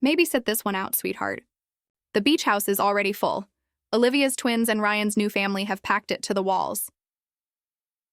Maybe sit this one out, sweetheart. The beach house is already full. Olivia's twins and Ryan's new family have packed it to the walls.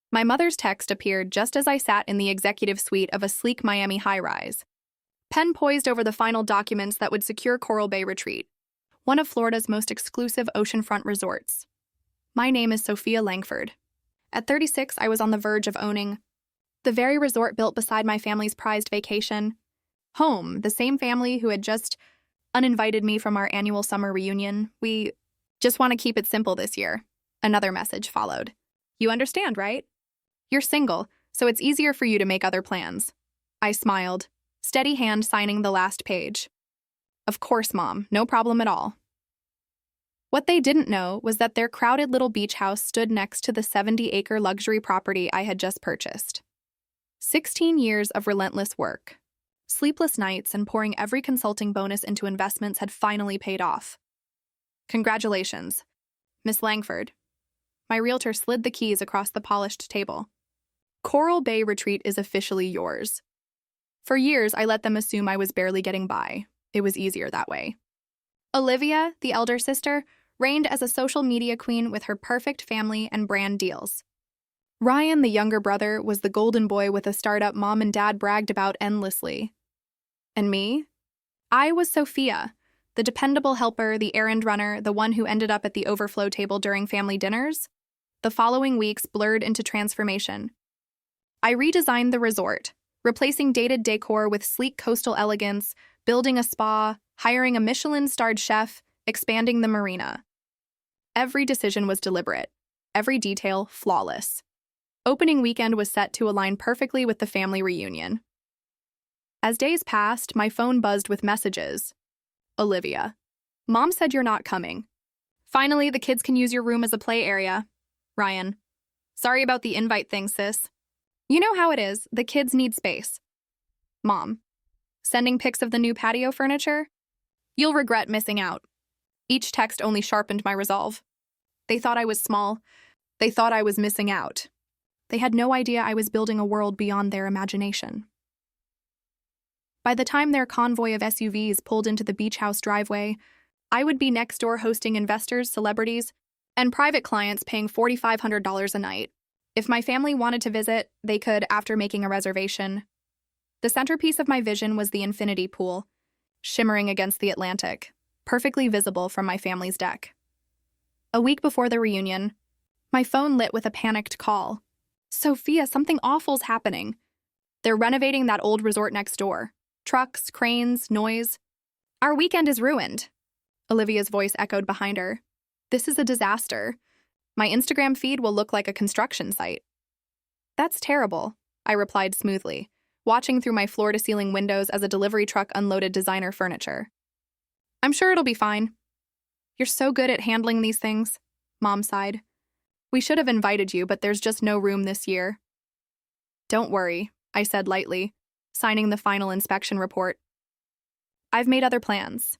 My mother's text appeared just as I sat in the executive suite of a sleek Miami high-rise. Pen poised over the final documents that would secure Coral Bay Retreat, one of Florida's most exclusive oceanfront resorts. My name is Sophia Langford. At 36, I was on the verge of owning the very resort built beside my family's prized vacation home, the same family who had just uninvited me from our annual summer reunion. We just want to keep it simple this year. Another message followed. You understand, right? You're single, so it's easier for you to make other plans. I smiled, steady hand signing the last page. Of course, Mom, no problem at all. What they didn't know was that their crowded little beach house stood next to the 70-acre luxury property I had just purchased. 16 years of relentless work, sleepless nights, and pouring every consulting bonus into investments had finally paid off. Congratulations, Miss Langford. My realtor slid the keys across the polished table. Coral Bay Retreat is officially yours. For years, I let them assume I was barely getting by. It was easier that way. Olivia, the elder sister, reigned as a social media queen with her perfect family and brand deals. Ryan, the younger brother, was the golden boy with a startup Mom and Dad bragged about endlessly. And me? I was Sophia, the dependable helper, the errand runner, the one who ended up at the overflow table during family dinners. The following weeks blurred into transformation. I redesigned the resort, replacing dated decor with sleek coastal elegance, building a spa, hiring a Michelin-starred chef, expanding the marina. Every decision was deliberate, every detail flawless. Opening weekend was set to align perfectly with the family reunion. As days passed, my phone buzzed with messages. Olivia. Mom said you're not coming. Finally, the kids can use your room as a play area. Ryan. Sorry about the invite thing, sis. You know how it is, the kids need space. Mom. Sending pics of the new patio furniture? You'll regret missing out. Each text only sharpened my resolve. They thought I was small. They thought I was missing out. They had no idea I was building a world beyond their imagination. By the time their convoy of SUVs pulled into the beach house driveway, I would be next door hosting investors, celebrities, and private clients paying $4,500 a night. If my family wanted to visit, they could after making a reservation. The centerpiece of my vision was the infinity pool, shimmering against the Atlantic, perfectly visible from my family's deck. A week before the reunion, my phone lit with a panicked call. Sophia, something awful's happening. They're renovating that old resort next door. Trucks, cranes, noise. Our weekend is ruined. Olivia's voice echoed behind her. This is a disaster. My Instagram feed will look like a construction site. That's terrible, I replied smoothly, watching through my floor-to-ceiling windows as a delivery truck unloaded designer furniture. I'm sure it'll be fine. You're so good at handling these things, Mom sighed. We should have invited you, but there's just no room this year. Don't worry, I said lightly, signing the final inspection report. I've made other plans.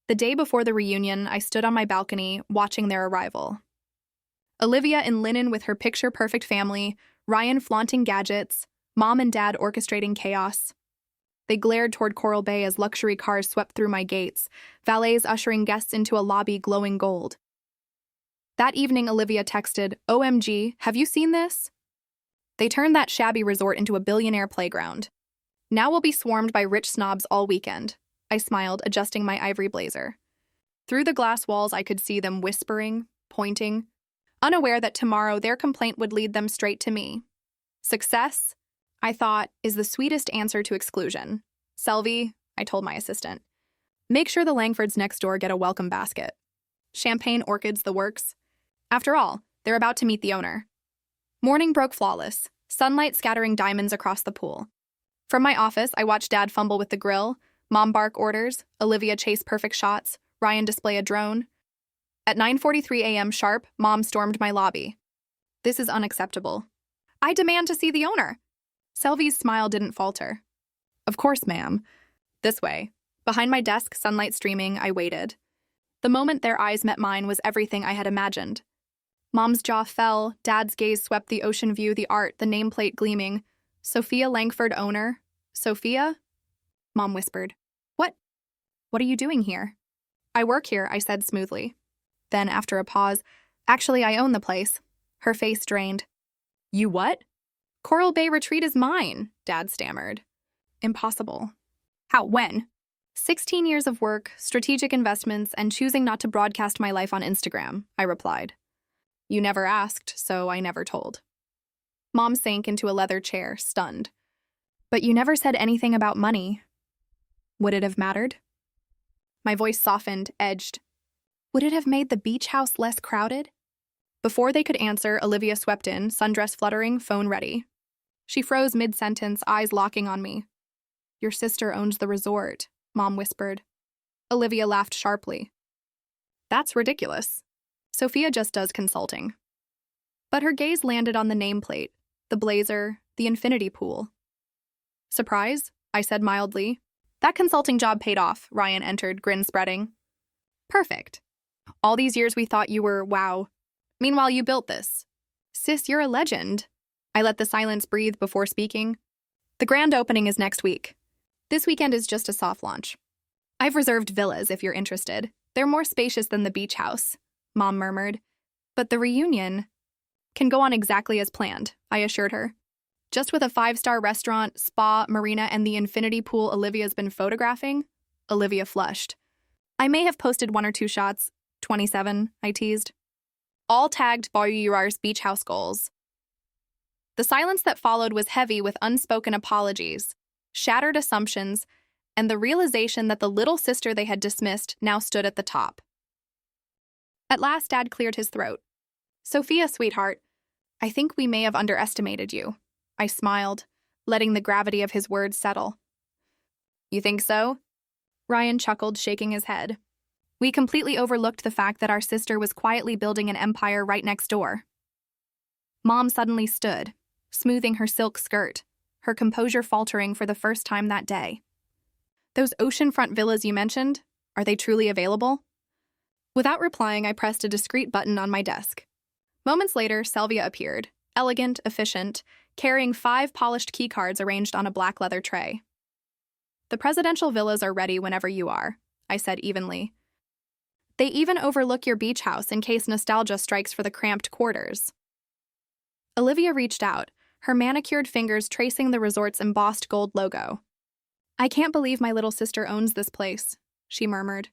The day before the reunion, I stood on my balcony, watching their arrival. Olivia in linen with her picture-perfect family, Ryan flaunting gadgets, Mom and Dad orchestrating chaos. They glared toward Coral Bay as luxury cars swept through my gates, valets ushering guests into a lobby glowing gold. That evening, Olivia texted, OMG, have you seen this? They turned that shabby resort into a billionaire playground. Now we'll be swarmed by rich snobs all weekend. I smiled, adjusting my ivory blazer. Through the glass walls, I could see them whispering, pointing, unaware that tomorrow their complaint would lead them straight to me. Success, I thought, is the sweetest answer to exclusion. Selvi, I told my assistant, make sure the Langfords next door get a welcome basket. Champagne, orchids, the works. After all, they're about to meet the owner. Morning broke flawless, sunlight scattering diamonds across the pool. From my office, I watched Dad fumble with the grill, Mom bark orders, Olivia chase perfect shots, Ryan display a drone. At 9:43 a.m. sharp, Mom stormed my lobby. This is unacceptable. I demand to see the owner. Selvi's smile didn't falter. Of course, ma'am. This way. Behind my desk, sunlight streaming, I waited. The moment their eyes met mine was everything I had imagined. Mom's jaw fell, Dad's gaze swept the ocean view, the art, the nameplate gleaming. Sophia Langford owner. Sophia? Mom whispered. What? What are you doing here? I work here, I said smoothly. Then, after a pause, actually, I own the place. Her face drained. You what? Coral Bay Retreat is mine, Dad stammered. Impossible. How? When? 16 years of work, strategic investments, and choosing not to broadcast my life on Instagram, I replied. You never asked, so I never told. Mom sank into a leather chair, stunned. But you never said anything about money. Would it have mattered? My voice softened, edged. Would it have made the beach house less crowded? Before they could answer, Olivia swept in, sundress fluttering, phone ready. She froze mid-sentence, eyes locking on me. Your sister owns the resort, Mom whispered. Olivia laughed sharply. That's ridiculous. Sophia just does consulting. But her gaze landed on the nameplate, the blazer, the infinity pool. Surprise? I said mildly. That consulting job paid off, Ryan entered, grin spreading. Perfect. All these years we thought you were, wow. Meanwhile, you built this. Sis, you're a legend. I let the silence breathe before speaking. The grand opening is next week. This weekend is just a soft launch. I've reserved villas if you're interested. They're more spacious than the beach house, Mom murmured. But the reunion can go on exactly as planned, I assured her. Just with a 5-star restaurant, spa, marina, and the infinity pool Olivia's been photographing? Olivia flushed. I may have posted 1 or 2 shots. 27, I teased. All tagged Bayou's beach house goals. The silence that followed was heavy with unspoken apologies, shattered assumptions, and the realization that the little sister they had dismissed now stood at the top. At last, Dad cleared his throat. Sophia, sweetheart, I think we may have underestimated you. I smiled, letting the gravity of his words settle. You think so? Ryan chuckled, shaking his head. We completely overlooked the fact that our sister was quietly building an empire right next door. Mom suddenly stood, smoothing her silk skirt, her composure faltering for the first time that day. Those oceanfront villas you mentioned, are they truly available? Without replying, I pressed a discreet button on my desk. Moments later, Sylvia appeared, elegant, efficient, carrying 5 polished keycards arranged on a black leather tray. The presidential villas are ready whenever you are, I said evenly. They even overlook your beach house in case nostalgia strikes for the cramped quarters. Olivia reached out, her manicured fingers tracing the resort's embossed gold logo. I can't believe my little sister owns this place, she murmured.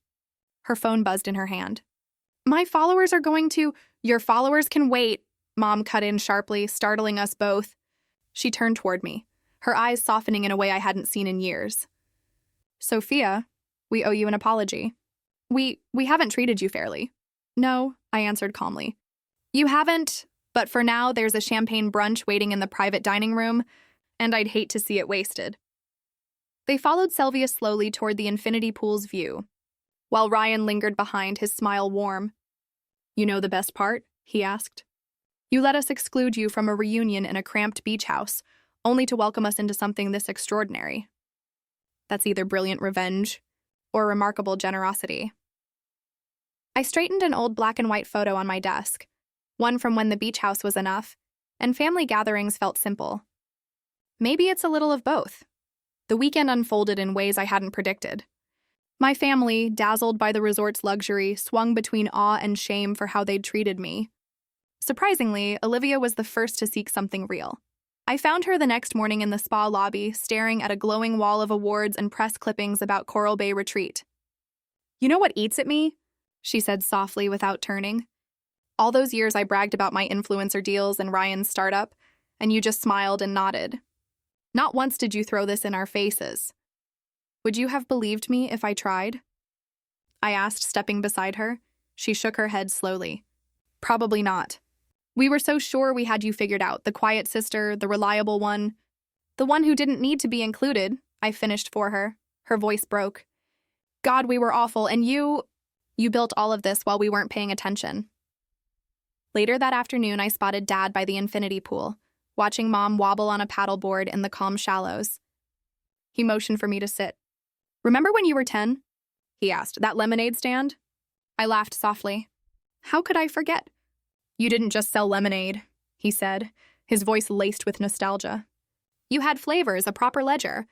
Her phone buzzed in her hand. My followers are going to— Your followers can wait, Mom cut in sharply, startling us both. She turned toward me, her eyes softening in a way I hadn't seen in years. Sophia, we owe you an apology. We haven't treated you fairly. No, I answered calmly. You haven't, but for now there's a champagne brunch waiting in the private dining room, and I'd hate to see it wasted. They followed Sylvia slowly toward the infinity pool's view, while Ryan lingered behind, his smile warm. You know the best part? He asked. You let us exclude you from a reunion in a cramped beach house, only to welcome us into something this extraordinary. That's either brilliant revenge or remarkable generosity. I straightened an old black and white photo on my desk, one from when the beach house was enough, and family gatherings felt simple. Maybe it's a little of both. The weekend unfolded in ways I hadn't predicted. My family, dazzled by the resort's luxury, swung between awe and shame for how they'd treated me. Surprisingly, Olivia was the first to seek something real. I found her the next morning in the spa lobby, staring at a glowing wall of awards and press clippings about Coral Bay Retreat. You know what eats at me? She said softly without turning. All those years I bragged about my influencer deals and Ryan's startup, and you just smiled and nodded. Not once did you throw this in our faces. Would you have believed me if I tried? I asked, stepping beside her. She shook her head slowly. Probably not. We were so sure we had you figured out, the quiet sister, the reliable one. The one who didn't need to be included, I finished for her. Her voice broke. God, we were awful, and you built all of this while we weren't paying attention. Later that afternoon, I spotted Dad by the infinity pool, watching Mom wobble on a paddleboard in the calm shallows. He motioned for me to sit. Remember when you were 10? He asked. That lemonade stand? I laughed softly. How could I forget? You didn't just sell lemonade, he said, his voice laced with nostalgia. You had flavors, a proper ledger,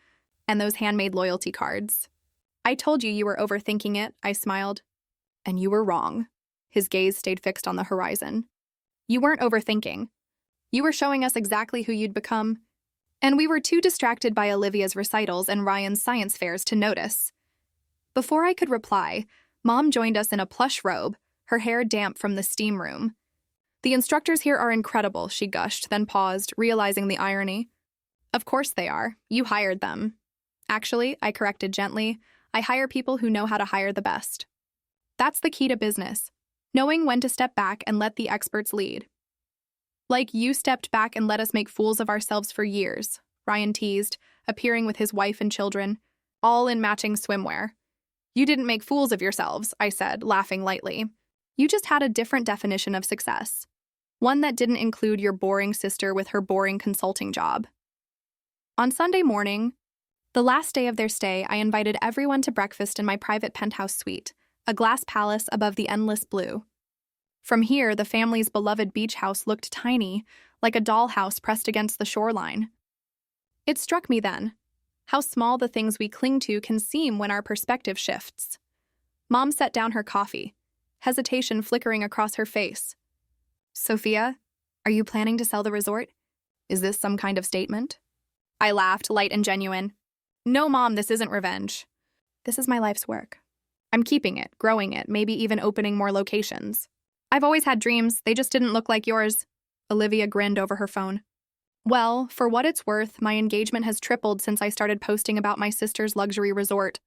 and those handmade loyalty cards. I told you were overthinking it, I smiled. And you were wrong. His gaze stayed fixed on the horizon. You weren't overthinking. You were showing us exactly who you'd become. And we were too distracted by Olivia's recitals and Ryan's science fairs to notice. Before I could reply, Mom joined us in a plush robe, her hair damp from the steam room. The instructors here are incredible, she gushed, then paused, realizing the irony. Of course they are. You hired them. Actually, I corrected gently, I hire people who know how to hire the best. That's the key to business, knowing when to step back and let the experts lead. Like you stepped back and let us make fools of ourselves for years, Ryan teased, appearing with his wife and children, all in matching swimwear. You didn't make fools of yourselves, I said, laughing lightly. You just had a different definition of success. One that didn't include your boring sister with her boring consulting job. On Sunday morning, the last day of their stay, I invited everyone to breakfast in my private penthouse suite, a glass palace above the endless blue. From here, the family's beloved beach house looked tiny, like a dollhouse pressed against the shoreline. It struck me then, how small the things we cling to can seem when our perspective shifts. Mom set down her coffee, hesitation flickering across her face. Sophia, are you planning to sell the resort? Is this some kind of statement? I laughed, light and genuine. No, Mom, this isn't revenge. This is my life's work. I'm keeping it, growing it, maybe even opening more locations. I've always had dreams, they just didn't look like yours. Olivia grinned over her phone. Well, for what it's worth, my engagement has tripled since I started posting about my sister's luxury resort.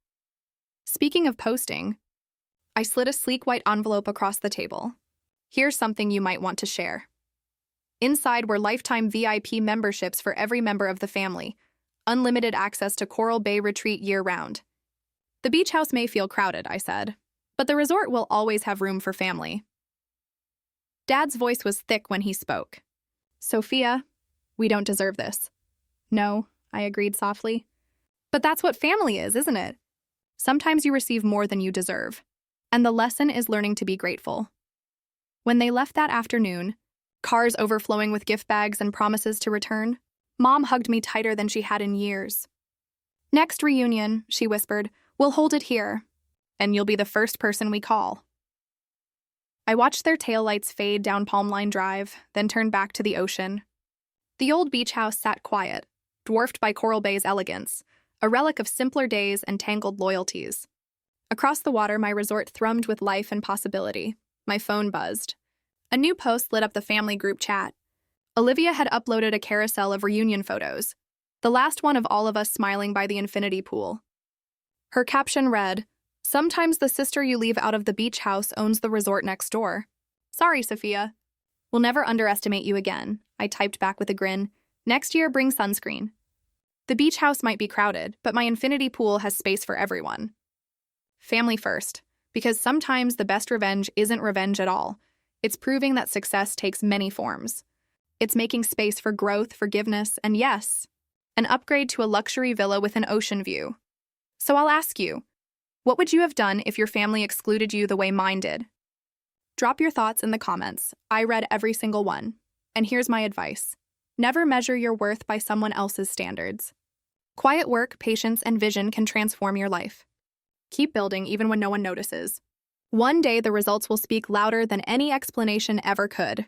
Speaking of posting, I slid a sleek white envelope across the table. Here's something you might want to share. Inside were lifetime VIP memberships for every member of the family, unlimited access to Coral Bay Retreat year-round. The beach house may feel crowded, I said, but the resort will always have room for family. Dad's voice was thick when he spoke. Sophia, we don't deserve this. No, I agreed softly. But that's what family is, isn't it? Sometimes you receive more than you deserve. And the lesson is learning to be grateful. When they left that afternoon, cars overflowing with gift bags and promises to return, Mom hugged me tighter than she had in years. Next reunion, she whispered, we'll hold it here, and you'll be the first person we call. I watched their taillights fade down Palm Line Drive, then turned back to the ocean. The old beach house sat quiet, dwarfed by Coral Bay's elegance, a relic of simpler days and tangled loyalties. Across the water, my resort thrummed with life and possibility. My phone buzzed. A new post lit up the family group chat. Olivia had uploaded a carousel of reunion photos, the last one of all of us smiling by the infinity pool. Her caption read, "Sometimes the sister you leave out of the beach house owns the resort next door. Sorry, Sophia. We'll never underestimate you again," I typed back with a grin. Next year, bring sunscreen. The beach house might be crowded, but my infinity pool has space for everyone. Family first, because sometimes the best revenge isn't revenge at all. It's proving that success takes many forms. It's making space for growth, forgiveness, and yes, an upgrade to a luxury villa with an ocean view. So I'll ask you, what would you have done if your family excluded you the way mine did? Drop your thoughts in the comments. I read every single one. And here's my advice. Never measure your worth by someone else's standards. Quiet work, patience, and vision can transform your life. Keep building even when no one notices. One day the results will speak louder than any explanation ever could.